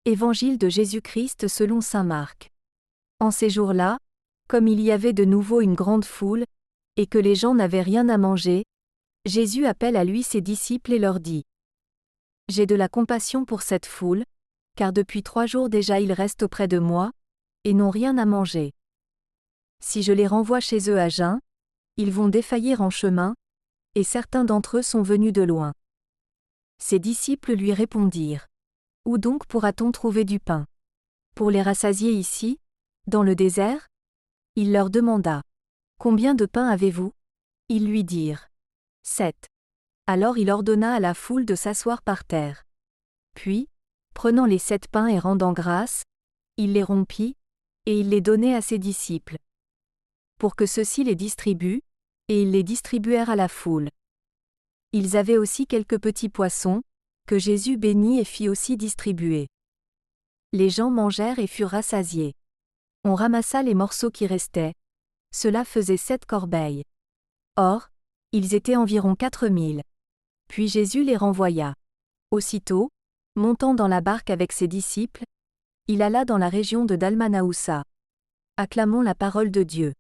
Évangile de Jésus-Christ selon saint Marc. En ces jours-là, comme il y avait de nouveau une grande foule, et que les gens n'avaient rien à manger, Jésus appelle à lui ses disciples et leur dit : J'ai de la compassion pour cette foule, car depuis 3 jours déjà ils restent auprès de moi, et n'ont rien à manger. Si je les renvoie chez eux à jeun, ils vont défaillir en chemin, et certains d'entre eux sont venus de loin. Ses disciples lui répondirent : Où donc pourra-t-on trouver du pain pour les rassasier ici, dans le désert ? Il leur demanda : Combien de pain avez-vous ? Ils lui dirent : 7. Alors il ordonna à la foule de s'asseoir par terre. Puis, prenant les 7 pains et rendant grâce, il les rompit, et il les donnait à ses disciples, pour que ceux-ci les distribuent, et ils les distribuèrent à la foule. Ils avaient aussi quelques petits poissons, que Jésus bénit et fit aussi distribuer. Les gens mangèrent et furent rassasiés. On ramassa les morceaux qui restaient. Cela faisait 7 corbeilles. Or, ils étaient environ 4000. Puis Jésus les renvoya. Aussitôt, montant dans la barque avec ses disciples, il alla dans la région de Dalmanaussa. Acclamons la parole de Dieu.